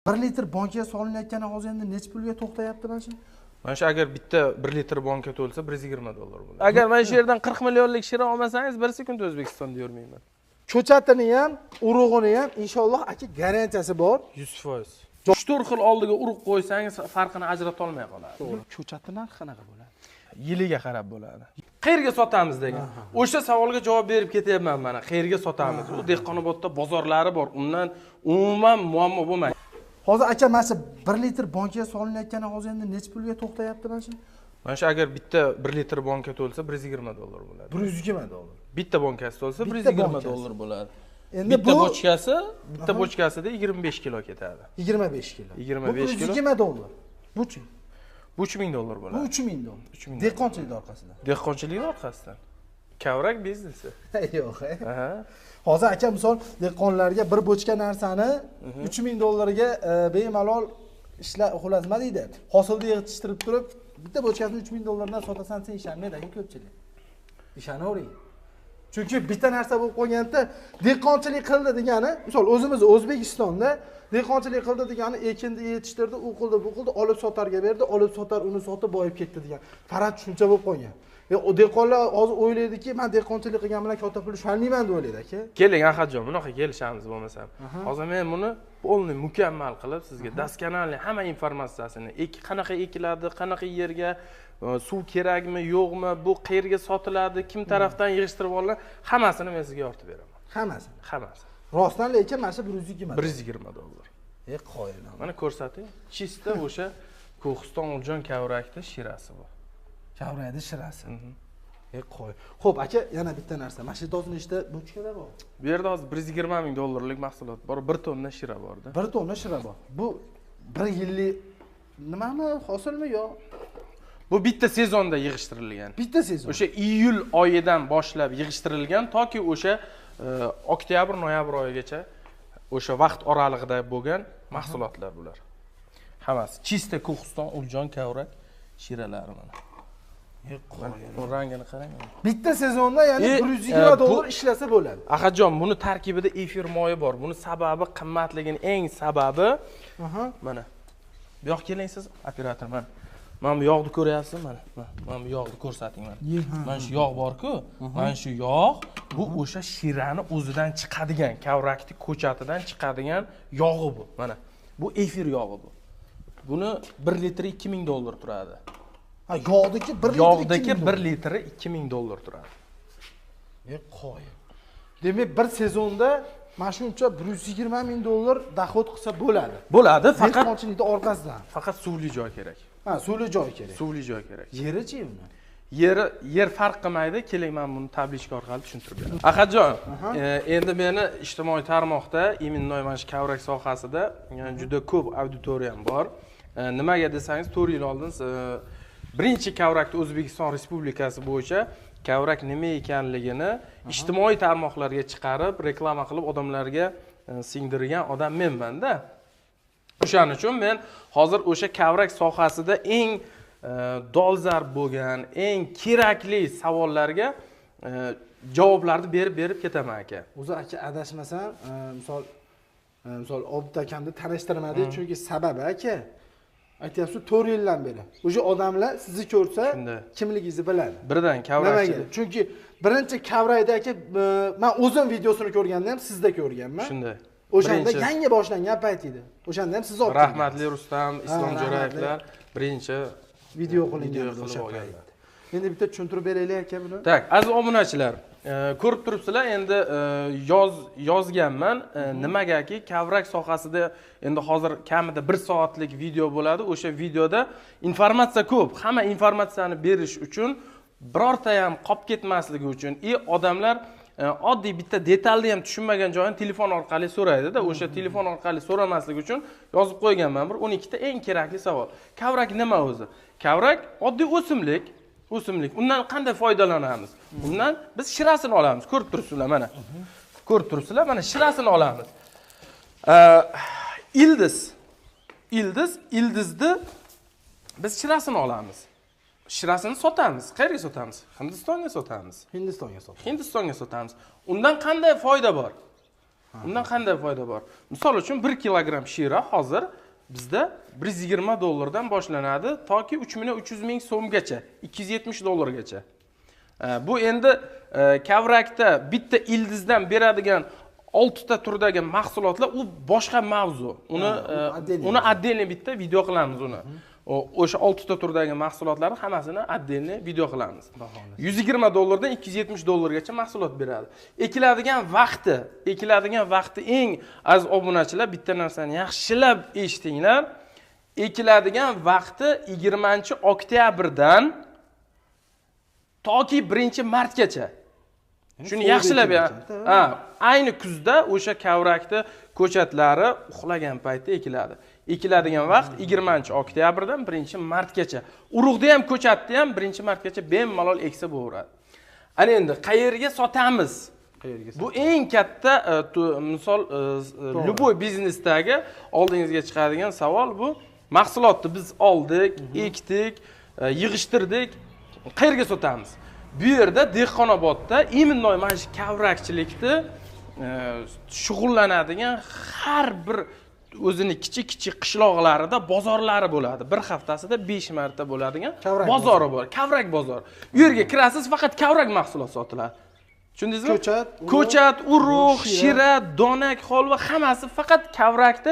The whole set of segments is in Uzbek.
1 litr bankaga solinayotgani hozir endi necha pulga to'xtayapti mana shu? Mana shu agar bitta 1 litr banka to'lsa $120 bo'ladi. Agar mana shu yerdan 40 millionlik shira olmasangiz 1 sekund O'zbekistonda yurmayman. Ko'chatini ham, urug'ini ham inshaalloh aka garantiyasi bor. 100%. 3-4 xil oldiga urug' qo'ysangiz farqini ajrata olmay qoladi. Ko'chatning narxi qanaqa bo'ladi? Yiliga qarab bo'ladi. Qayerga sotamiz degan. O'sha savolga javob berib ketyapman mana. Qayerga sotamiz? U Dehqonobodda bozorlari bor. Undan umuman muammo bo'lmaydi. Hozir aka mana shu 1 litr bankaga solinayotgani hozir endi necha pulga to'xtayapti mana shu? Mana shu agar bitta 1 litr banka to'lsa $120 bo'ladi. $120. Bitta bankasi to'lsa $120 bo'ladi. Endi bitta bitta bochkasida 25 kilo ketadi. 25 kilo. 25 kilo. $120. Buchi? Bu $3000 bo'ladi. Bu $3000. Dehqonchilik orqasidan. Dehqonchilik orqasidan. Kavrak biznesi. Yo'q. Hozir aka misol dehqonlarga bir bochka narsani $3000 ga bemalol ishlar xolos nima deydi? Hosilni yig'ishtirib turib, bitta bochkasini $3000 dan sotasan, sen ishonmaydi aka ko'pchilik. Ishonavering. Chunki bitta narsa bo'lib qolganda dehqonchilik qildi degani, misol o'zimiz O'zbekistonda dehqonchilik qildi degani ekinni yetishtirdi, u qildi, bu qildi, olib sotarga berdi, olib sotar uni sotib boyib ketdi degan. Farad shuncha bo'lib qolgan. O dehqonlar hozir o'ylaydiki, men dehqonchilik qilgan bilan katta pul ishlayman deb o'ylaydi aka. Keling Ahadjon, bunaqa kelishamiz bo'lmasam. Hozir men buni polni mukammal qilib sizga daskanali hamma informatsiyasini, qanaqa ekiladi, qanaqa yerga suv kerakmi, yo'qmi, bu qayerga sotiladi, kim tarafdan yig'ishtirib olinadi, hammasini men sizga yoritib beraman. Hammasini. Hammasi. Rostdan lekin mana shu $120. $120. Qo'yinglar. Mana ko'rsating. Chista o'sha Qo'qiston Uljon kavrakda shirasi bor. Kavrakda shirasi. Qo'y. Xo'p, aka, yana bitta narsa. Mana shu dozni ishda bochkada bor. Bu yerda hozir $120,000 mahsulot bor, 1 tonna shira borda. 1 tonna shira bor. Bu 1 yillik nimami, hosilmi yo? Bu bitta sezonda yig'ishtirilgan. Bitta sezon. O'sha iyul oyidan boshlab yig'ishtirilgan toki o'sha oktyabr, noyabr oyigacha o'sha vaqt oralig'ida bo'lgan mahsulotlar bular. Hammasi chista Qo'qiston Uljon kavrak shiralari mana. Bu rangini qarang. Bitta sezonda ya'ni $120 ishlasa bo'ladi. Ahadjon, buni tarkibida efir moyi bor. Buni sababi qimmatligining eng sababi mana. Bu yoq keling siz, operator mana. Mana bu yog'ni ko'ryapsizmi mana? Mana bu yog'ni ko'rsating mana. Mana shu yog' bor-ku, mana shu yog' bu o'sha shirani o'zidan chiqadigan, kavrakning ko'chatidan chiqadigan yog'i bu. Mana. Bu efir yog'i bu. Buni 1 litri $2000 turadi. Ha, yog'dagi 1 litri $2000 turadi. Qo'y. Demak, bir sezonda mana shuncha $120,000 doxod qilsa bo'ladi. Bo'ladi, faqat dehqonchilikning orqasidan. Faqat suvli joy kerak. Ha, suvli joy kerak. Suvli joy kerak. Yeri-chi uni? Yer farq qilmaydi. Keling, men buni tablichka orqali tushuntirib beraman. Ahadjon, endi meni ijtimoiy tarmoqda, iminnoy mana shu kavrak sohasida juda ko'p auditoriyam bor. Nimaga desangiz, 4 yil oldin birinchi kavrakni O'zbekiston Respublikasi bo'yicha kavrak nima ekanligini ijtimoiy tarmoqlarga chiqarib, reklama qilib odamlarga singdirgan odam menman-da. O'shaning uchun men hozir o'sha kavrak sohasida eng dolzarb bo'lgan, eng kerakli savollarga javoblarni berib ketaman aka. O'zi aka adashmasam, misol Obid akamni tanishtirmadi, chunki sababi aka aytyapsiz 4 yildan beri. O'sha odamlar sizni ko'rsa, kimligingizni biladi. Birdan kavrakchi. Chunki birinchi kavrakda aka men o'zim videosini ko'rganda ham sizda ko'rganman. Shunday. O'shanda yangi boshlangan payt edi. O'shanda ham siz olib rahmatli Rustam Islom Jo'rayevlar birinchi video qilingan o'sha payt. Endi bitta tushuntirib beraylik aka buni. Tak, aziz obunachilar, ko'rib turibsizlar, endi yozganman nimagaki kavrak sohasida endi hozir kamida 1 soatlik video bo'ladi. O'sha videoda informatsiya ko'p. Hamma informatsiyani berish uchun birorta ham qolib ketmasligi uchun odamlar oddiy bitta detalni ham tushunmagan joyini telefon orqali so'raydi-da. O'sha telefon orqali so'ramasligi uchun yozib qo'yganman bir 12 ta eng kerakli savol. Kavrak nima o'zi? Kavrak oddiy o'simlik. Undan qanday foydalanamiz? Undan biz shirasini olamiz. Ko'rib turibsizlar mana. Ko'rib turibsizlar mana shirasini olamiz. Ildizni biz shirasini olamiz. Shirasini sotamiz. Qayerga sotamiz? Hindistonga sotamiz. Hindistonga sotamiz. Hindistonga sotamiz. Undan qanday foyda bor? Undan qanday foyda bor? Misol uchun 1 kilogramm shira hozir bizda $120 dan boshlanadi toki 3.300.000 so'mgacha, $270 Bu endi kavrakda bitta ildizdan beradigan 6 ta turdagi mahsulotlar u boshqa mavzu. Uni отдельный bitta video qilamiz uni. O'sha 6 ta turdagi mahsulotlarni hammasini отдельный video qilamiz. $120 dan $270 mahsulot beradi. Ekiladigan vaqti eng aziz obunachilar bitta narsani yaxshilab eshitinglar. Ekiladigan vaqti 20-oktyabrdan toki 1-martgacha. Shuni yaxshilab ayni kuzda o'sha kavrakni ko'chatlari uxlagan paytda ekiladi. Ekiladigan vaqt 20-oktyabrdan 1-martgacha. Urug'da ham ko'chatni ham 1-martgacha bemalol eksa bo'laveradi. Ana endi qayerga sotamiz? Bu eng katta misol любой biznesdagi oldingizga chiqadigan savol bu. Mahsulotni biz oldik, ekdik, yig'ishtirdik. Qayerga sotamiz? Bu yerda Dehqonobodda imенно mana shu kavrakchilikni shug'ullanadigan har bir o'zini kichik qishloqlarida bozorlari bo'ladi. Bir haftasida 5 marta bo'ladigan bozori bor. Kavrak bozori. Bu yerga kirasiz, faqat kavrak mahsulot sotiladi. Tushundingizmi? Ko'chat, urug', shira, donak, holva hammasi faqat kavrakda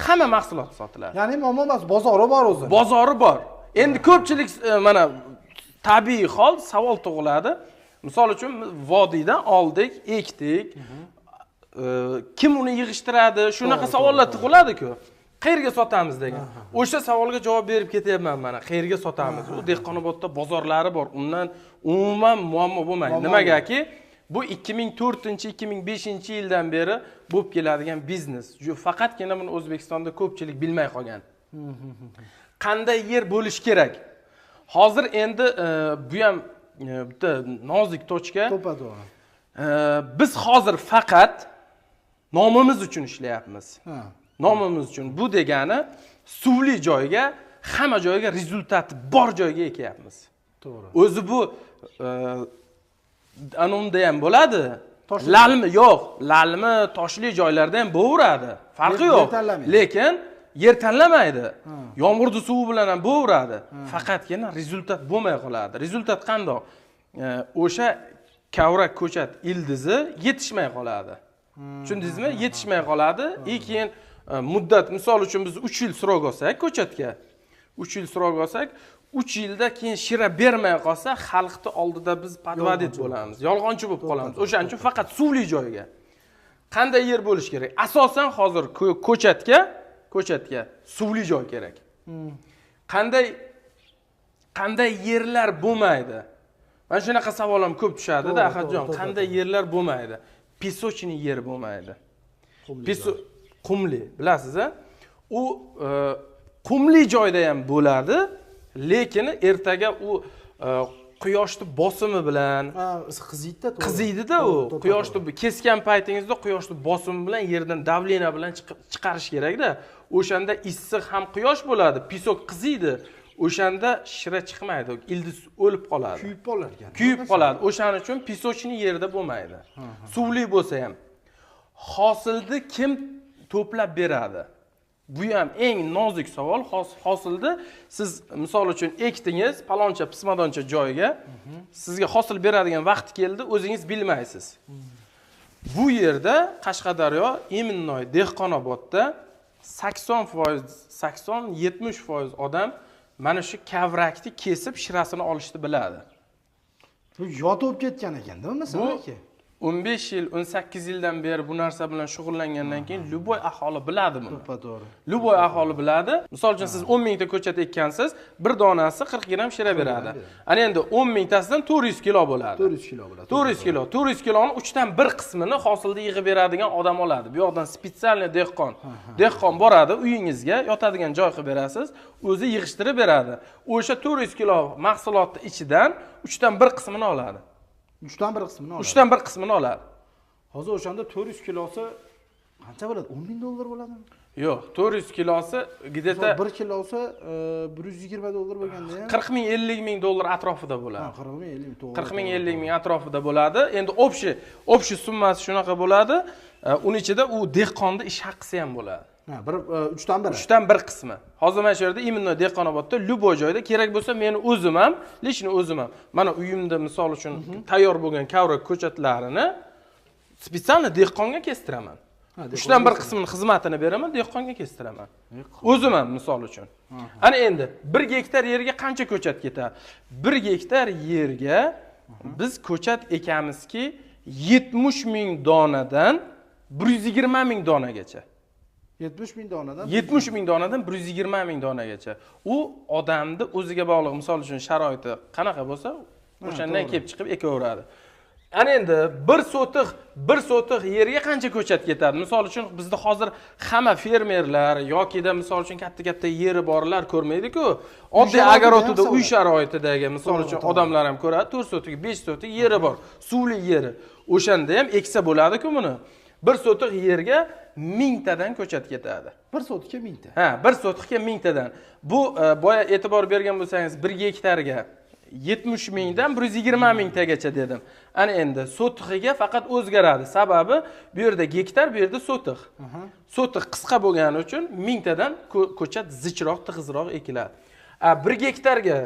hamma mahsulot sotiladi. Ya'ni muammo emas, bozori bor o'zi. Bozori bor. Endi ko'pchilik mana tabiiy hol savol tug'iladi. Misol uchun vodiydan oldik, ekdik. Kim uni yig'ishtiradi? Shunaqa savollar tug'iladi-ku. Qayerga sotamiz degan. O'sha savolga javob berib ketyapman mana. Qayerga sotamiz? U Dehqonobodda bozorlari bor. Undan umuman muammo bo'lmaydi. Nimagaki, bu 2004-2005-yildan beri bo'lib keladigan biznes. Faqatgina buni O'zbekistonda ko'pchilik bilmay qolgan. Qanday yer bo'lish kerak? Hozir endi bu ham bitta nozik tochka. To'pa-to'g'ri. Biz hozir faqat nomimiz uchun ishlayapmiz. Nomimiz uchun. Bu degani suvli joyga, hamma joyga rezultati bor joyga ekyapmiz. To'g'ri. O'zi bu anunda ham bo'ladi. Lalmi yo'q, lalmi toshli joylarda ham bo'laveradi. Farqi yo'q. Lekin yer tanlamaydi. Yomg'irning suvi bilan ham bo'laveradi. Faqatgina rezultat bo'lmay qoladi. Rezultat qandoq? O'sha kavrak ko'chat ildizi yetishmay qoladi. Tushundingizmi? Yetishmay qoladi. Keyin muddat, misol uchun biz 3 yil srok olsak ko'chatga, 3 yil srok olsak, 3 yilda keyin shira bermay qolsa, xalqni oldida biz podvodit bo'lamiz, yolg'onchi bo'lib qolamiz. O'shaning uchun faqat suvli joyga. Qanday yer bo'lish kerak? Asosan hozir ko'chatga suvli joy kerak. Qanday yerlar bo'lmaydi? Mana shunaqa savol ham ko'p tushadi-da, Ahadjon, qanday yerlar bo'lmaydi? Pesочный yer bo'lmaydi. Qumli, bilasiz-a? U qumli joyda ham bo'ladi, lekin ertaga u quyoshning bosimi bilan qiziydi-da u. Quyoshni kesgan paytingizda quyoshning bosimi bilan yerdan davleniya bilan chiqarish kerak-da. O'shanda issiq ham quyosh bo'ladi, pisok qiziydi. O'shanda shira chiqmaydi, ildiz o'lib qoladi. Kuyib qoladi. O'shaning uchun pesочный yerda bo'lmaydi. Suvli bo'lsa ham. Hosilni kim to'plab beradi? Bu ham eng nozik savol. Hosilni siz misol uchun ekdingiz, paloncha, pismadoncha joyga, sizga hosil beradigan vaqt keldi, o'zingiz bilmaysiz. Bu yerda Qashqadaryo, Iminnoy, Dehqonobodda 80-70% odam mana shu kavrakni kesib shirasini olishni biladi. Bu yotib ketgan ekan-da, masalan. 15 yil, 18 yildan beri bu narsa bilan shug'ullangandan keyin любой aholi biladi buni. To'g'ri. Любой aholi biladi. Misol uchun siz 10 mingta ko'chat ekkansiz, bir donasi 40 gram shira beradi. Ana endi 10 mingtasidan 400 kilo bo'ladi. 400 kilo bo'ladi. 400 kiloni 3dan 1 qismini hosilda yig'ib beradigan odam oladi. Bu yoqdan spesialniy dehqon boradi, uyingizga yotadigan joy qilib berasiz, o'zi yig'ishtirib beradi. O'sha 400 kilo mahsulotning ichidan 3dan 1 qismini oladi. 3dan 1 qismini oladi. 3dan 1 qismini oladi. Hozir o'shanda 400 kilosi qancha bo'ladi? $10,000 bo'ladimi? Yo'q, 400 kilosi где-то 1 kilosi $120 bo'lganda ham 40 ming, 50 ming dollar atrofida bo'ladi. 40 ming, 50 ming, 40 ming, 50 ming atrofida bo'ladi. Endi общий summasi shunaqa bo'ladi. Uning ichida u dehqonning ish haqqisi ham bo'ladi. Ha, bir 3 dan 1. 3 dan 1 qismi. Hozir mana shu yerda imенно Dehqonobodda любой joyda kerak bo'lsa meni o'zim ham, lishni o'zim ham. Mana uyimda misol uchun tayyor bo'lgan kavrak ko'chatlarini spesialni dehqonga kestiraman. 3 dan 1 qismini xizmatini beraman, dehqonga kestiraman. O'zim ham misol uchun. Ana endi 1 gektar yerga qancha ko'chat ketadi? 1 gektar yerga biz ko'chat ekamizki 70 ming donadan 120 ming donagacha. 70 ming donadan 70 ming donadan 120 ming donagacha. U odamni o'ziga bog'liq, misol uchun sharoiti qanaqa bo'lsa, o'shandan kelib chiqib ekaveradi. Ana endi 1 sotiq yerga qancha ko'chat ketadi? Misol uchun bizda hozir hamma fermerlar yokida misol uchun katta-katta yeri borlar ko'rmaydi-ku. Oddiy agarotida uy sharoitidagi misol uchun odamlar ham ko'radi, 4 sotiq, 5 sotiq yeri bor, suvli yeri. O'shanda ham eksa bo'ladi-ku buni. 1 sotiq yerga 1000 tadan ko'chat ketadi. 1 sotiqqa 1000 ta. Ha, 1 sotiqqa 1000 tadan. Bu boya e'tibor bergan bo'lsangiz 1 gektarga 70 mingdan 120 ming tagacha dedim. Ana endi sotiqiga faqat o'zgaradi. Sababi bu yerda gektar, bu yerda sotiq. Sotiq qisqa bo'lgani uchun 1000 tadan ko'chat zichroq, tig'izroq ekiladi. 1 gektarga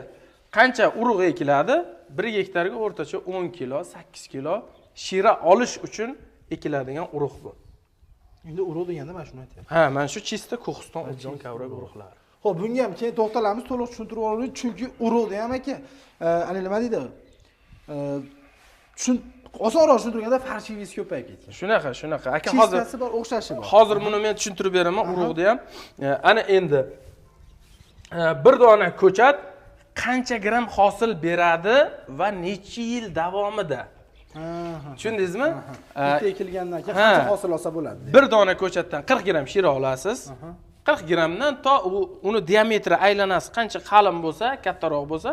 qancha urug' ekiladi? 1 gektarga o'rtacha 10 kilo, 8 kilo shira olish uchun ekiladigan urug' bu. Endi urug' deganda mana shuni aytyapman. Ha, mana shu chista Qo'qiston o'ljon kavrak urug'lari. Xo'p, bunga ham keyin to'xtalamiz, to'liq tushuntirib olamiz, chunki urug'da ham aka, ana nima deydi? Osonroq tushuntirganda farshivingiz ko'payib ketgan. Shunaqa. Aka hozir bor, o'xshashi bor. Hozir buni men tushuntirib beraman urug'da ham. Ana endi bir dona ko'chat qancha gram hosil beradi va necha yil davomida? Tushundingizmi? Bitta ekilgandan keyin qancha hosil olsa bo'ladi? Bir dona ko'chatdan 40 gram shira olasiz. 40 gramdan to uni diametri aylanasi qancha qalin bo'lsa, kattaroq bo'lsa,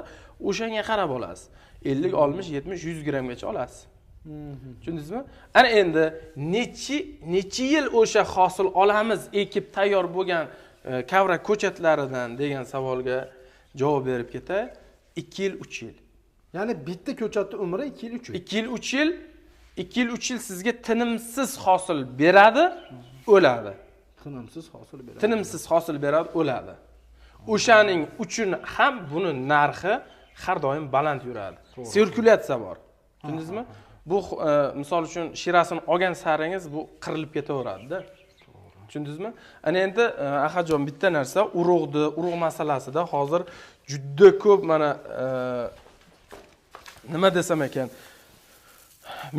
o'shanga qarab olasiz. 50, 60, 70, 100 gramgacha olasiz. Tushundingizmi? Ana endi necha yil o'sha hosil olamiz ekib tayyor bo'lgan kavrak ko'chatlaridan degan savolga javob berib ketay. 2 yil, 3 yil. Ya'ni bitta ko'chatning umri 2 yil, 3 yil. 2 yil, 3 yil, 2 yil, 3 yil sizga tinimsiz hosil beradi, o'ladi. Tinimsiz hosil beradi, o'ladi. O'shaning uchun ham buni narxi har doim baland yuradi. Sirkulyatsiya bor. Tushundingizmi? Bu misol uchun shirasini olgan saringiz bu qirilib ketaveradi-da. Tushundingizmi? Ana endi Ahadjon bitta narsa, urug' masalasida hozir juda ko'p mana nima desam ekan,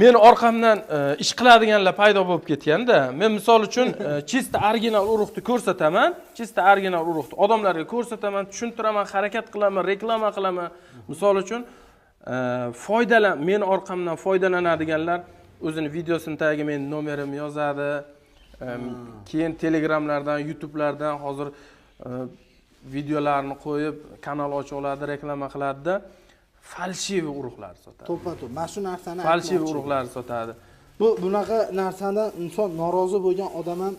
meni orqamdan ish qiladiganlar paydo bo'lib ketganda, men misol uchun chista original urug'ni ko'rsataman, chista original urug'ni odamlarga ko'rsataman, tushuntiraman, harakat qilaman, reklama qilaman. Misol uchun meni orqamdan foydalanadiganlar o'zini videosini tagiga men nomerimni yozadi. Keyin Telegramlardan, YouTube'lardan hozir videolarni qo'yib, kanal ochib oladi, reklama qiladi-da. Falshiv urug'lar sotadi. To'ppa-to'p. Mana shu narsani falshiv urug'lar sotadi. Bunaqa narsadan inson norozi bo'lgan odam ham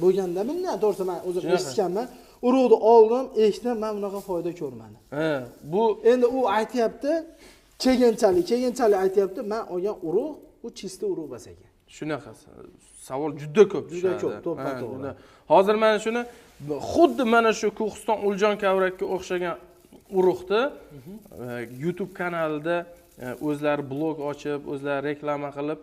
bo'lganda bundan to'g'risi men o'zim eshitganman. Urug'ni oldim, eshitdim, men bunaqa foyda ko'rmadim. Bu endi u aytayapti, keyinchalik aytayapti, men olgan urug' u chista urug' emas ekan. Shunaqa savol juda ko'p tushadi. Juda ko'p, to'ppa-to'g'ri. Hozir mana shuni xuddi mana shu Qo'qiston o'ljon kavrakka o'xshagan urug'ni YouTube kanalida o'zlari blog ochib, o'zlari reklama qilib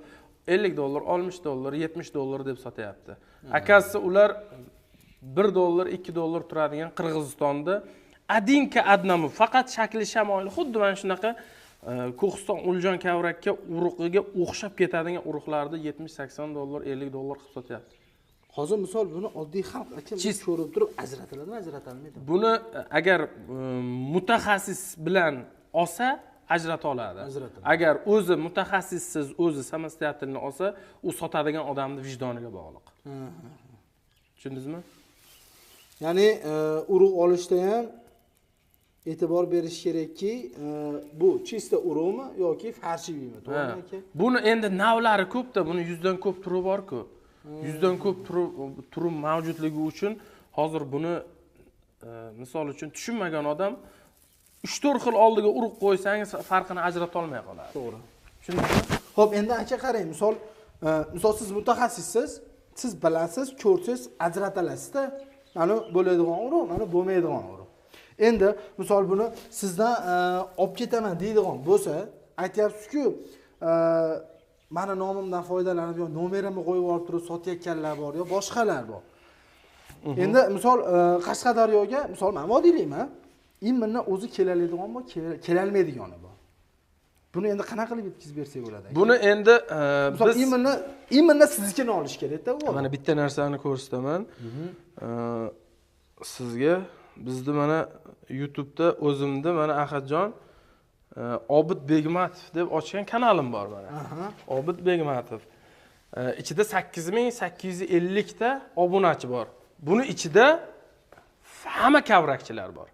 $50, $60, $70 deb sotyapti. Akasi ular $1, $2 turadigan Qirg'izistonda adinka adnamu faqat shakli shamoyli xuddi mana shunaqa Qo'qiston o'ljon kavrakka urug'iga o'xshab ketadigan urug'larni $70-80, $50 qilib sotyapti. Hozir misol buni oddiy xalq ko'rib turib ajratiladimi, ajratilmaydi? Buni agar mutaxassis bilan olsa ajrata oladi. Agar o'zi mutaxassissiz, o'zi samostoятельно olsa, u sotadigan odamning vijdoniga bog'liq. Tushundingizmi? Ya'ni urug' olishda ham e'tibor berish kerakki, bu chista urug'mi yoki farshivimi, to'g'rimi aka? Buni endi navlari ko'p-da, buni 100 dan ko'p turi bor-ku. 100 dan ko'p turi mavjudligi uchun hozir buni misol uchun tushunmagan odam 3-4 xil oldiga urug' qo'ysangiz farqini ajrata olmay qoladi. To'g'ri. Tushundingizmi? Xo'p, endi aka qarang, misol misol siz mutaxassissiz, siz bilasiz, ko'rsiz, ajrata olasizda. Mana bo'ladigan urug', mana bo'lmaydigan urug'. Endi misol buni sizdan olib ketaman deydigan bo'lsa, aytyapsiz-ku, mana nomimdan foydalanib yo nomerimni qo'yib olib turib sotayotganlar bor yo boshqalar bor. Endi misol Qashqadaryoga misol men vodiylayman, imminni o'zi keladigan bor, kelolmaydigani bor. Buni endi qanaqa qilib yetkazib bersak bo'ladi? Buni endi biz imminni siznikini olish kerak-da. Mana bitta narsani ko'rsataman. Sizga bizni mana YouTube'da o'zimda mana Ahadjon Obid Begmatov deb ochgan kanalim bor mana. Obid Begmatov. Ichida 8850 ta obunachi bor. Buni ichida hamma kavrakchilar bor.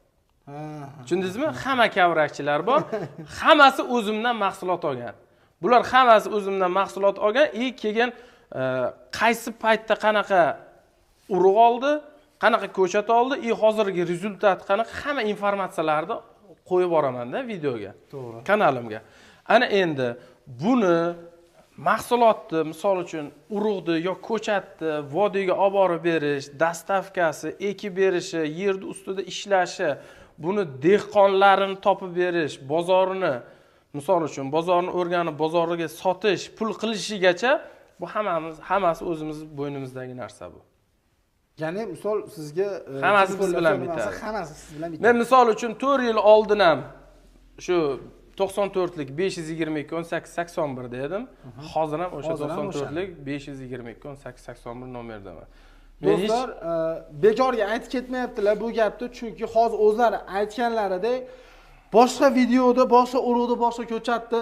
Tushundingizmi? Hamma kavrakchilar bor. Hammasi o'zimdan mahsulot olgan. Bular hammasi o'zimdan mahsulot olgan, keyin qaysi paytda qanaqa urug' oldi, qanaqa ko'chat oldi, hozirgi rezultat qanaqa, hamma informatsiyalarni qo'yib boraman-da videoga. To'g'ri. Kanalimga. Ana endi buni mahsulotni, misol uchun urug'ni yo ko'chatni vodiyga olib borib berish, dastavkasi, ekib berishi, yerni ustida ishlashi, buni dehqonlarini topib berish, bozorini, misol uchun bozorni o'rganib, bozoriga sotish, pul qilishigacha bu hammasi o'zimiz bo'ynimizdagi narsa bu. Ya'ni misol sizga hammasi biz bilan bitadi. Hammasi siz bilan bitadi. Men misol uchun 4 yil oldin ham shu 94lik 522 1881 dedim. Hozir ham o'sha 94lik 522 1881 nomerdaman. Do'stlar, bekorga aytib ketmayaptilar bu gapni, chunki hozir o'zlari aytganlaridek boshqa videoda, boshqa urug'da, boshqa ko'chatni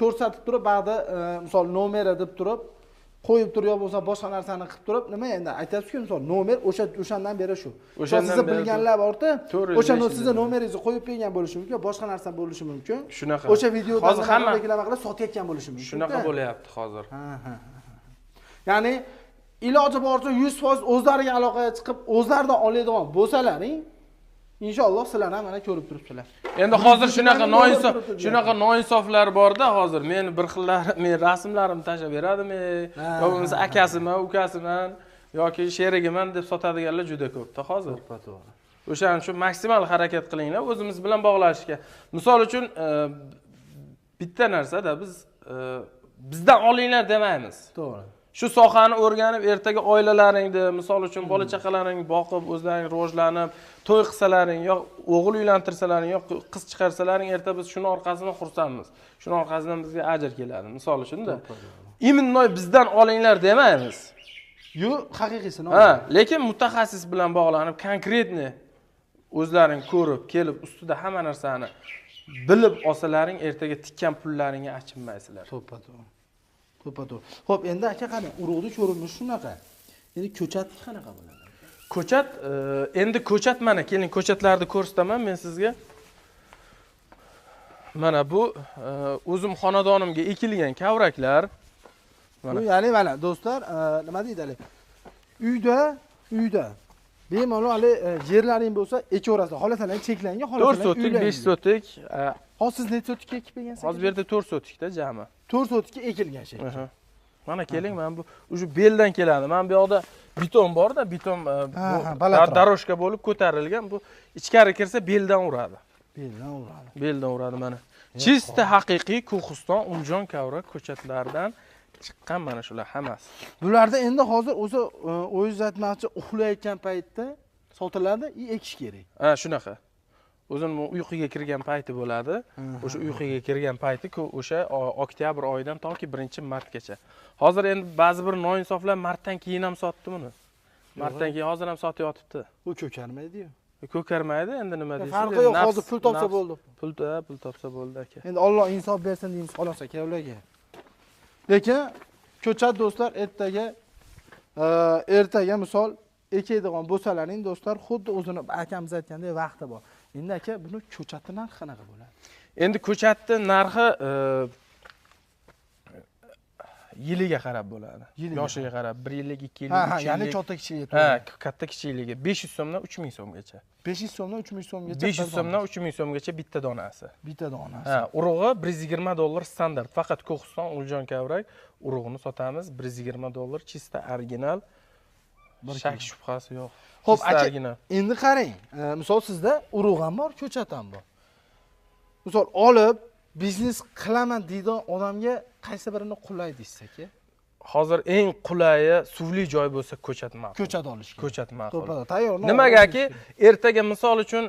ko'rsatib turib, ba'zi misol nomeri deb turib qo'yib turib yo bo'lsa boshqa narsani qilib turib, nima endi aytasiz-ku, misol nomer o'shandan beri shu. Sizni bilganlar borda, o'shani sizni nomeringizni qo'yib bergan bo'lishi mumkin, boshqa narsa bo'lishi mumkin. Shunaqa. O'sha videoda hozir hamma reklama qilib sotayotgan bo'lishi mumkin. Shunaqa bo'layapti hozir. Ya'ni iloji boricha 100% o'zlariga aloqaga chiqib, o'zlaridan oladigan bo'lsalaring, inshaalloh sizlar ham mana ko'rib turibsizlar. Endi hozir shunaqa noinsoflar borda, hozir men bir xillar, men rasmlarimni tashlab beradimi, yo bo'lmasa akasiman, ukasiman yoki sherigiman deb sotadiganlar juda ko'pda hozir. O'shaning uchun maksimal harakat qilinglar o'zimiz bilan bog'lashishga. Misol uchun bitta narsada biz bizdan olinglar demaymiz. To'g'ri. Shu sohani o'rganib, ertaga oilalaringni, misol uchun bola chaqalaring boqib, o'zlaring rivojlanib, to'y qilsalaring, yo o'g'il uylantirsalaring, yo qiz chiqarsalaring, erta biz shuni orqasidan xursandmiz. Shuni orqasidan bizga ajr keladi, misol uchun-da. Iminnoy bizdan olinglar demaymiz. Yo'q, haqiqiysini. Lekin mutaxassis bilan bog'lanib, konkretni o'zlaring ko'rib, kelib, ustida hamma narsani bilib olsalaring, ertaga tikkan pullaringga achinmaysizlar. To'ppa-to'g'ri. Xo'p, endi aka qani, urug'ni ko'rinishi shunaqa. Endi ko'chat qanaqa bo'ladi? Ko'chat mana, keling ko'chatlarni ko'rsataman men sizga. Mana bu o'zim xonadonimga ekilgan kavraklar. Bu ya'ni mana do'stlar, nima deydi? Uyda bemalol hali yerlaring bo'lsa, ekaverasiz. Xohlasangiz cheklangan, xohlasangiz 4 sotik, 5 sotik. Hozir siz necha sotikka ekib bergansiz? Hozir bu yerda 4 sotikda jami. 4 sotikka ekilgan shay. Mana keling, men bu o'sha beldan keladi. Men bu yoqda beton bor-da, beton daroshka bo'lib ko'tarilgan. Bu ichkari kirsa beldan uradi. Beldan uradi mana. Chista haqiqiy Ko'qiston Umjon kavrak ko'chatlaridan chiqqan mana shular hammasi. Bularda endi hozir o'zi o'zingiz aytmoqchi, uxlayotgan paytda sotiladi, ekish kerak. Shunaqa. O'zim uyquga kirgan payti bo'ladi. O'sha uyquga kirgan payti o'sha oktyabr oyidan toki 1-martgacha. Hozir endi ba'zi bir noinsoflar martdan keyin ham sotdi buni. Martdan keyin hozir ham sotayotibdi. U ko'karmaydi-yu. Ko'karmaydi, endi nima deysiz? Farqi yo'q, hozir pul topsa bo'ldi. Pul topsa bo'ldi aka. Endi Alloh insof bersin deymiz xolos aka ularga. Lekin ko'chat do'stlar ertaga misol ekadigan bo'lsalaring do'stlar, xuddi o'zini akamiz aytgandek vaqti bor. Endi aka, buni ko'chatning narxi qanaqa bo'ladi? Endi ko'chatning narxi yiliga qarab bo'ladi. Yiliga Yoshiga qarab 1 yillik, 2 yillik, 3 Ha, yillik. ya'ni katta kichik Ha, katta kichikligi 500 so'mdan 3000 so'mgacha. 500 so'mdan 3000 so'mgacha. 500 so'mdan 3000 so'mgacha bitta donasi. Bitta donasi. Ha, urug'i $120 standart. Faqat Ko'qiston Uljon Kavrak urug'ini sotamiz $120 chista original. Shak shubhasi yo'q. Xo'p, Chista aka, original. endi qarang. Misol sizda urug' ham bor, ko'chat ham bor. Misol olib biznes qilaman deydigan odamga qaysi birini qulay deysiz aka? Hozir eng qulayi suvli joy bo'lsa ko'chat ma'qul. Ko'chat olish kerak. Ko'chat ma'qul. To'g'ri, tayyor. Nimagaki, ertaga misol uchun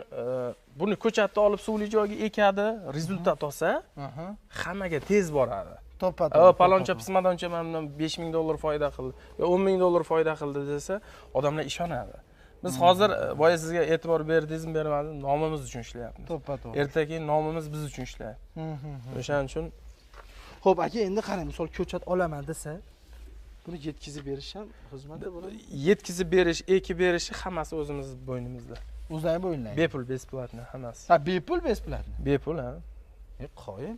buni ko'chatni olib suvli joyga ekadi, rezultat olsa, hammaga tez boradi. To'g'ri. Paloncha pismadoncha mana $5000 foyda qildi, yo $10000 foyda qildi desa, odamlar ishonadi. Biz hozir boya sizga e'tibor berdingizmi, bermadingizmi, nomimiz uchun ishlayapmiz. To'g'ri. Ertaga nomimiz biz uchun ishlaydi. O'shaning uchun Xo'p, aka, endi qarang, misol ko'chat olaman desa, buni yetkazib berish ham xizmati buni. yetkazib berish, ekib berish hammasi o'zimiz bo'ynimizda. O'zlari bo'yinlaydi. Bepul, besplatni hammasi. Ha, bepul, besplatni. Bepul, ha. Qo'ying.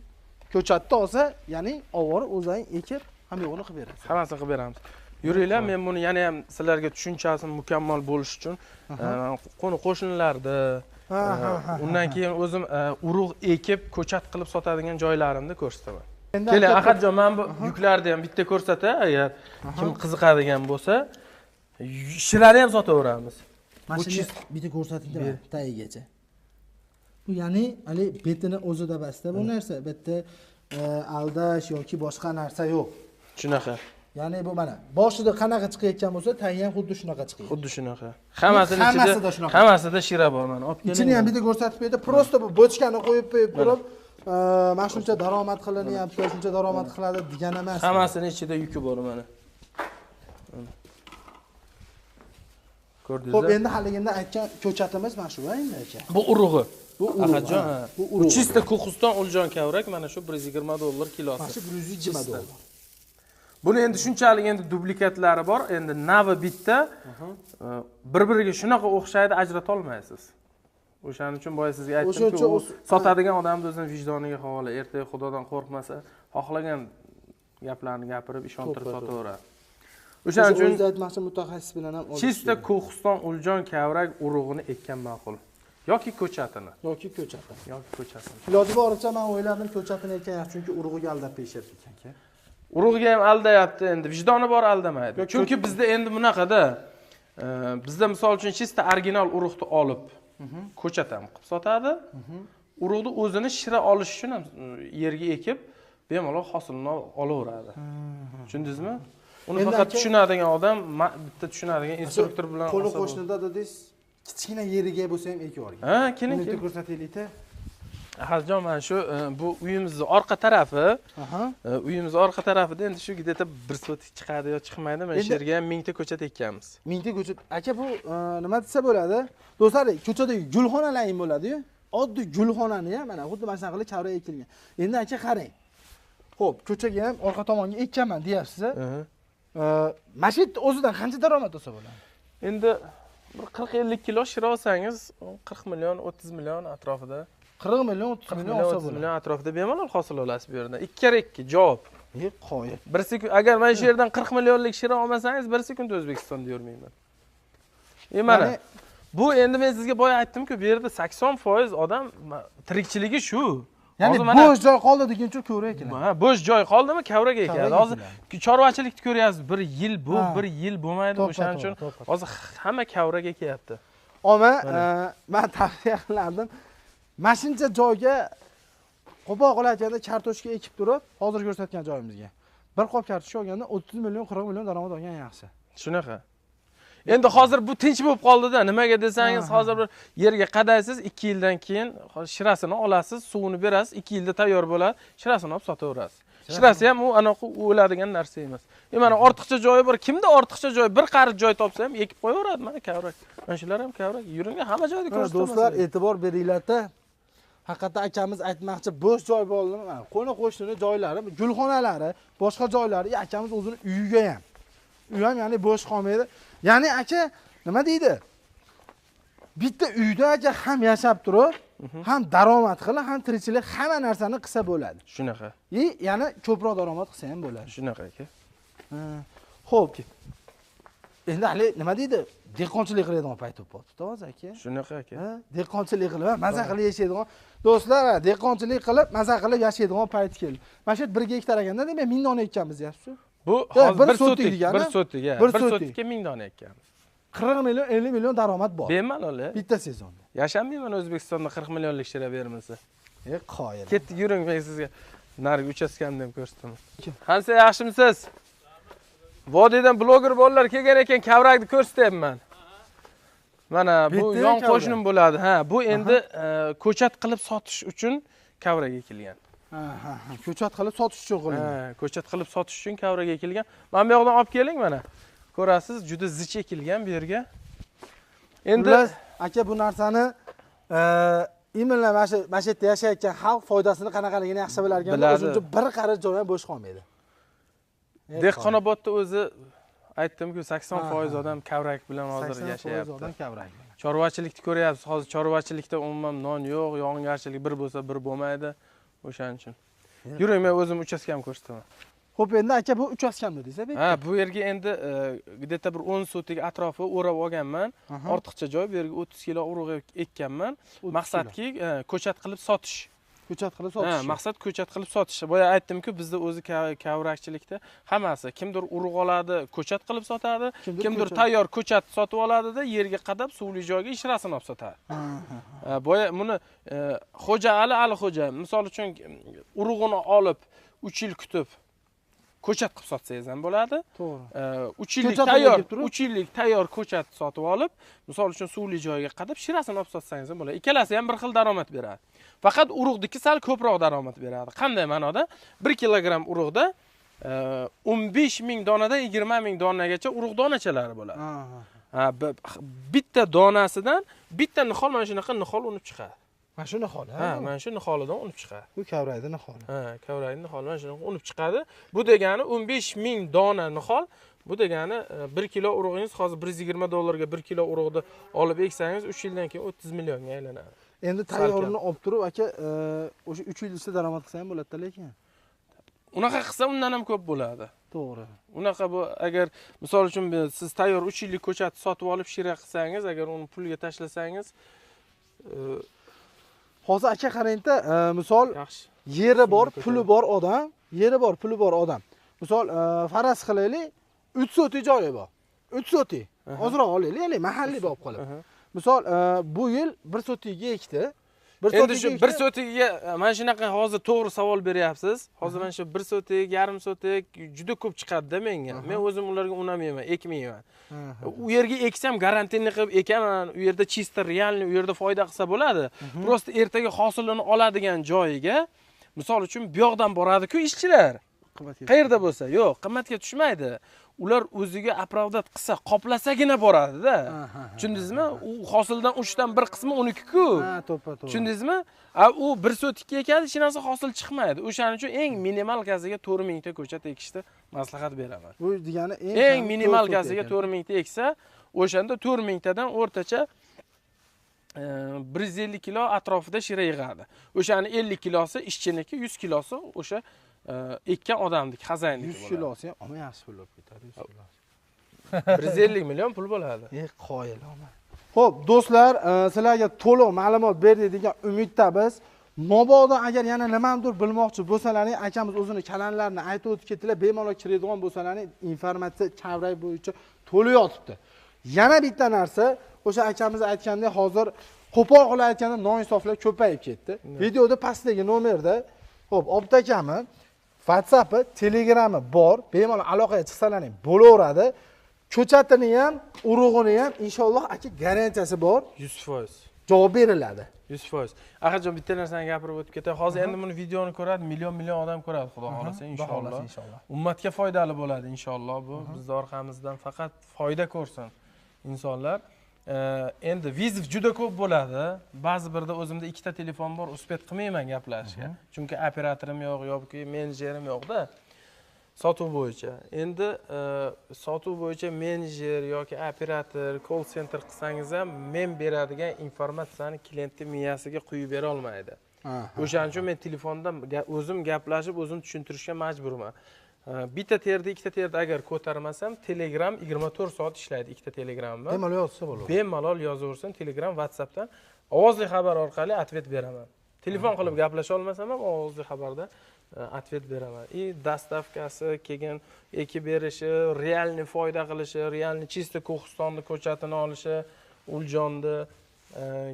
Ko'chatni olsa, ya'ni ovorib o'zing ekib, ham yo'g'ini qilib berasiz. Hammasini qilib beramiz. Yuringlar, men buni yana ham sizlarga tushunchasi mukammal bo'lish uchun qo'ni-qo'shnilarda, undan keyin o'zim urug' ekib, ko'chat qilib sotadigan joylarimni ko'rsataman. Keling, Ahadjon, men bu yuklarni ham bitta ko'rsatay, agar kim qiziqadigan bo'lsa, shirani ham sotaveramiz. Mashina bitta ko'rsatingda tagigacha. Bu ya'ni hali betini o'zida basta bu narsa, bitta aldash yoki boshqa narsa yo'q. Shunaqa. Ya'ni bu mana boshida qanaqa chiqayotgan bo'lsa, tagi ham xuddi shunaqa chiqadi. Xuddi shunaqa. Hammasida shira bor mana. Olib keling. Ichini ham bitta ko'rsatib berdi. Prosta bu bochkani qo'yib turib, mana shuncha daromad qilinyapti, shuncha daromad qiladi degan emas. Hammasini ichida yuki bor mana. Ko'rdingizmi? Xo'p, endi haligida aytgan ko'chatimiz mana shu endi aka. Bu urug'i. Bu urug'. Bu urug'. Chista Ko'qiston Uljon Kavrak mana shu $120 kilosi. Mana shu $120. Buni endi shunchalik endi duplikatlari bor. Endi navi bitta. Bir-biriga shunaqa o'xshaydi, ajrata olmaysiz. O'shaning uchun boya sizga aytdim-ku, sotadigan odamning o'zining vijdoniga havola. Ertaga Xudodan qo'rqmasa, xohlagan gaplarni gapirib ishontirib sotaveradi. O'shaning uchun o'zingiz aytmoqchi mutaxassis bilan ham olish. Chista Ko'qiston Uljon Kavrak urug'ini ekkan ma'qul. Yoki ko'chatini. Yoki ko'chatini. Yoki ko'chatini. Iloji boricha men o'yladim ko'chatini ekkan yaxshi, chunki urug'iga aldab peshyapti ekan-ku. Urug'iga ham aldayapti endi, vijdoni bor aldamaydi. Chunki bizda endi bunaqada bizda misol uchun chista original urug'ni olib ko'chat ham qilib sotadi. Urug'ni o'zini shira olish uchun ham yerga ekib, bemalol hosilni olaveradi. Tushundingizmi? Uni faqat tushunadigan odam, bitta tushunadigan instruktor bilan qo'li qo'shnida dedingiz, kichkina yeriga bo'lsa ham ekib yuboring. Ha, keling. Buni ko'rsataylik-da. Ahadjon, mana shu bu uyimizning orqa tarafi. Uyimizning orqa tarafida endi shu gideta bir sotik chiqadi yo chiqmaydi. Mana shu yerga ham 1000 ta ko'chat ekkanmiz. 1000 ta ko'chat. Aka, bu nima desa bo'ladi? Do'stlar, ko'chadagi gulxonalar ham bo'ladi-yu. Oddiy gulxonani ham mana xuddi mana shunaqa qilib chavra ekilgan. Endi aka qarang. Xo'p, ko'chaga ham orqa tomonga ekkanman deyapsiz-a? Mana shu yerda o'zidan qancha daromad olsa bo'ladi? Endi bir 40-50 kilo shira olsangiz, 40 million, 30 million atrofida. 40 million, 30 million olsa bo'ladi. 30 million atrofida bemalol hosil olasiz bu yerdan. 2 kar 2 javob. Qo'yib. 1 sekund, agar mana shu yerdan 40 millionlik shira olmasangiz, 1 sekund O'zbekistonda yurmayman. Mana bu endi men sizga boya aytdim-ku, bu yerda 80% odam tirikchiligi shu. Ya'ni bo'sh joy qoldi deguncha ko'rak ekan. Ha, bo'sh joy qoldimi, kavrak ekadi. Hozir chorvachilikni ko'ryapsiz, 1 yil bu, 1 yil bo'lmaydi, o'shaning uchun hozir hamma kavrak ekyapti. Men tavsiya qilardim. Mana shuncha joyga qo'pol qilayotganda kartoshka ekib turib, hozir ko'rsatgan joyimizga bir qop kartoshka olganda 30 million, 40 million daromad olgan yaxshi. Shunaqa. Endi hozir bu tinch bo'lib qoldi-da, nimaga desangiz, hozir bir yerga qadaysiz, 2 yildan keyin shirasini olasiz, suvini berasiz, 2 yilda tayyor bo'ladi, shirasini olib sotaverasiz. Shirasi ham u anaqa o'ladigan narsa emas. Mana ortiqcha joyi bor. Kimda ortiqcha joy, bir qarit joy topsa ham ekib qo'yaveradi, mana kavrak. Mana shular ham kavrak. Yuringlar, hamma joyda ko'rsataman. Do'stlar, e'tibor beringlar-da. Haqiqatda akamiz aytmoqchi, bo'sh joy bo'ldimi? Mana qo'ni-qo'shni joylari, gulxonalari, boshqa joylari, akamiz o'zining uyiga ham. Uy ham ya'ni bo'sh qolmaydi. Ya'ni aka nima deydi? Bitta uyda aka ham yashab turib, ham daromad qilib, ham tirikchilik hamma narsani qilsa bo'ladi. Shunaqa. Ya'ni ko'proq daromad qilsa ham bo'ladi. Shunaqa aka. Xo'p. Endi hali nima deydi? Dehqonchilik qiladigan payt bo'libdi, to'g'ri aka? Shunaqa aka. Dehqonchilik qilib, maza qilib yashaydigan do'stlar, dehqonchilik qilib, maza qilib yashaydigan payt keldi. Mana shu 1 gektar ekanda, demak 1000 dona ekkanmiz, yaxshi. Bu hozir 1 sotik degani 1 sotik, 1 sotikka 1000 dona ekkanmiz. 40 million, 50 million daromad bor. Bemalol. Bitta sezonda. Yashamayman O'zbekistonda 40 millionlik shira bermasa. Qoyil. Ketdik, yuring, men sizga narigi uchastkamni ham ko'rsataman. Qancha yaxshimisiz? Vodiydan bloger bolalar kelgan ekan, kavrakni ko'rsatyapman. Mana bu yon qo'shnim bo'ladi. Ha, bu endi ko'chat qilib sotish uchun kavrak ekilgan. Ha, ko'chat qilib sotish uchun qilingan. Ha, ko'chat qilib sotish uchun kavrak ekilgan. Mana bu yoqdan olib keling mana. Ko'rasiz, juda zich ekilgan bu yerga. Endi aka bu narsani imminlar mana shu yerda yashayotgan xalq foydasini qanaqaligini yaxshi bilargan. O'zimcha bir qaror joy ham bo'sh qolmaydi. Dehqonobodda o'zi aytdim-ku 80% odam kavrak bilan hozir yashayapti. 80% odam kavrak. Chorvachilikni ko'ryapsiz. Hozir chorvachilikda umuman non yo'q, yog'ingarchilik bir bo'lsa bir bo'lmaydi. O'shaning uchun. Yuring, men o'zim uchastkamni ko'rsataman. Xo'p, endi aka bu uchastkamni deysiz, ha, bu yerga endi где-то bir 10 sotik atrofi o'rab olganman. Ortiqcha joy, bu yerga 30 kilo urug' ekkanman. Maqsadki ko'chat qilib sotish. Ko'chat qilib sotish. Ha, maqsad ko'chat qilib sotish. Boya aytdim-ku, bizda o'zi kavrakchilikda hammasi kimdir urug' oladi, ko'chat qilib sotadi, kimdir tayyor ko'chat sotib oladi-da, yerga qadab suvli joyga ishrasini olib sotadi. Boya buni Xo'ja Ali Xo'ja, misol uchun urug'ini olib 3 yil kutib ko'chat qilib sotsangiz ham bo'ladi. To'g'ri. 3 yillik tayyor ko'chat sotib olib, misol uchun suvli joyga qadab shirasini olib sotsangiz ham bo'ladi. Ikkalasi ham bir xil daromad beradi. Faqat urug'niki sal ko'proq daromad beradi. Qanday ma'noda? 1 kilogramm urug'da 15 ming donadan 20 ming donagacha urug' donachalari bo'ladi. Bitta donasidan bitta nihol mana shunaqa nihol unib chiqadi. Mana shu nihol, ha, mana shu niholidan unib chiqadi. Bu kavrakning niholi. Ha, kavrakning niholi mana shunaqa unib chiqadi. Bu degani 15 ming dona nihol. Bu degani 1 kilo urug'ingiz hozir $120 1 kilo urug'ni olib eksangiz 3 yildan keyin 30 millionga aylanadi. Endi tayyorini olib turib, aka, o'sha 3 yil ichida daromad qilsa ham bo'ladi lekin. Unaqa qilsa undan ham ko'p bo'ladi. To'g'ri. Unaqa bu agar misol uchun siz tayyor 3 yillik ko'chat sotib olib shira qilsangiz, agar uni pulga tashlasangiz, hozir aka qarang-da, misol yeri bor, puli bor odam, Misol faraz qilaylik, 3 sotik joyi bor. 3 sotik. Ozroq olaylik, ya'ni mahalliy bo'lib qoladi. Misol bu yil 1 sotikga ekdi. Endi shu 1 sotigiga mana shunaqa hozir to'g'ri savol beryapsiz. Hozir mana shu 1 sotik, yarim sotik juda ko'p chiqadi-da menga. Men o'zim ularga unamayman, ekmayman. U yerga eksam garantiyni qilib ekaman. U yerda chista realniy, u yerda foyda qilsa bo'ladi. Prosta ertaga hosilini oladigan joyiga, misol uchun bu yoqdan boradi-ku ishchilar. Qayerda bo'lsa, yo'q, qimmatga tushmaydi. Ular o'ziga opravdat qilsa, qoplasagina boradi-da. Tushundingizmi? U hosildan 3 dan 1 qismi uniki-ku. Ha, to'ppa. Tushundingizmi? U 1 sotikka ekadi, hech narsa hosil chiqmaydi. O'shaning uchun eng minimalkasiga 4000 ta ko'chat ekishni maslahat beraman. Bu degani eng minimalkasiga 4000 ta eksa, o'shanda 4000 tadan o'rtacha 150 kilo atrofida shira yig'adi. O'shani 50 kilosi ishchiniki, 100 kilosi o'sha ekkan odamniki, xazaynniki bo'ladi. 100 kilosi ham ama yaxshi pul bo'lib ketadi, 100 kilosi. 150 million pul bo'ladi. Qoyil ama. Xo'p, do'stlar, sizlarga to'liq ma'lumot berdik degan umidda biz. Mabodo agar yana nimadir bilmoqchi bo'lsalaring, akamiz o'zini kanallarni aytib o'tib ketdilar, bemalol kiradigan bo'lsalaring, informatsiya kavrak bo'yicha to'liq yotibdi. Yana bitta narsa, o'sha akamiz aytgandek, hozir qo'pol qilib aytganda noinsoflar ko'payib ketdi. Videoda pastdagi nomerda, xo'p, Obid akami WhatsApp, Telegram'i bor. Bemalol aloqaga chiqsalaring bo'laveradi. Ko'chatini ham, urug'ini ham inshaalloh aka garantiyasi bor. 100%. Javob beriladi. 100%. Axirjon bitta narsani gapirib o'tib ketay. Hozir endi buni videoni ko'radi, million odam ko'radi, xudo xolasa inshaalloh. Ummatga foydali bo'ladi inshaalloh bu. Bizning orqamizdan faqat foyda ko'rsin insonlar. Endi viziv juda ko'p bo'ladi. Ba'zi birda o'zimda 2 ta telefon bor, uspet qilmayman gaplashishga. Chunki operatorim yo'q yoki menejerim yo'q-da. Sotuv bo'yicha. Endi sotuv bo'yicha menejer yoki operator, call center qilsangiz ham men beradigan informatsiyani klientning miyasiga quyib bera olmaydi. O'shaning uchun men telefondan o'zim gaplashib, o'zim tushuntirishga majburman. Bitta terda, ikkita terda agar ko'tarmasam, Telegram 24 soat ishlaydi, ikkita Telegramda. Bemalol yozsa bo'ladi. Bemalol yozaversin, Telegram, WhatsAppdan ovozli xabar orqali atvet beraman. Telefon qilib gaplasha olmasam ham ovozli xabarda atvet beraman. Dastavkasi, keyin ekib berishi, realniy foyda qilishi, realniy chista Qo'qistonni ko'chatini olishi, Uljonni,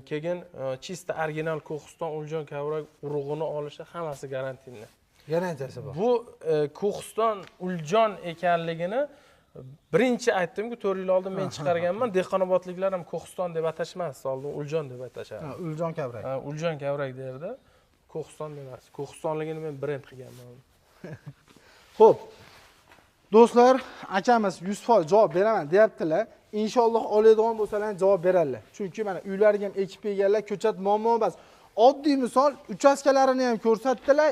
keyin chista original Qo'qiston Uljon kavrak urug'ini olishi hammasi garantiyli. Garantiyasi bor. Bu Qo'qiston Uljon ekanligini birinchi aytdim-ku, 4 yil oldin men chiqarganman. Dehqonobodliklar ham Qo'qiston deb atashmas, oldin Uljon deb atashadi. Uljon kavrak. Uljon kavrak derdi. Qo'qiston emas. Qo'qistonligini men brend qilganman. Xo'p. Do'stlar, akamiz 100% javob beraman deyaptilar. Inshaalloh oladigan bo'lsalar javob beradilar. Chunki mana uylariga ham ekib berganlar, ko'chat muammo emas. Oddiy misol uchastkalarini ham ko'rsatdilar,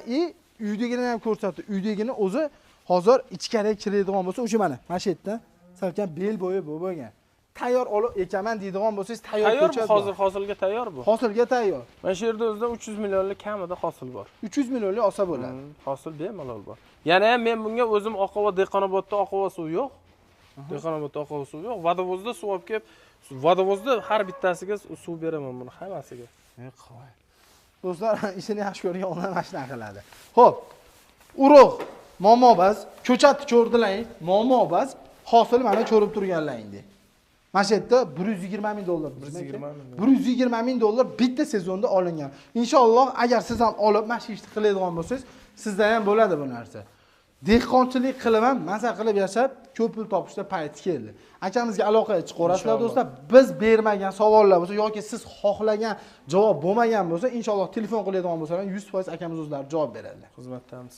uydagini ham ko'rsatdi. Uydagini o'zi hozir ichkariga kiradigan bo'lsa, o'sha mana shu yerda salkam bel bo'yi bo'lgan. Tayyor olib ekaman deydigan bo'lsangiz, tayyor ko'chat. Hozir hosilga tayyor bu. Hosilga tayyor. Mana shu yerda o'zida 300 millionlik kamida hosil bor. 300 millionlik olsa bo'ladi. Hosil bemalol bor. Yana ham men bunga o'zim Oqova Dehqonobodda Oqova suv yo'q. Dehqonobodda Oqova suv yo'q. Vodovozda suv olib kelib, vodovozda har bittasiga suv beraman buni hammasiga. Qo'y. Do'stlar, ishini yaxshi ko'rgan odam mana shunaqa qiladi. Xo'p. Urug' momobaz, ko'chatni ko'rdilar, momobaz, hosil mana ko'rib turganlaringdek. Mana shu yerda $120,000. $120,000 bitta sezonda olingan. Inshaalloh agar siz ham olib mana shu ishni qiladigan bo'lsangiz, sizda ham bo'ladi bu narsa. Dehqonchilik qilib ham maza qilib yashab, ko'p pul topishda payti keldi. Akamizga aloqaga chiqarasizlar do'stlar. Biz bermagan savollar bo'lsa yoki siz xohlagan javob bo'lmagan bo'lsa, inshaalloh telefon qiladigan bo'lsalar 100% akamiz o'zlari javob beradilar. Xizmatdamiz.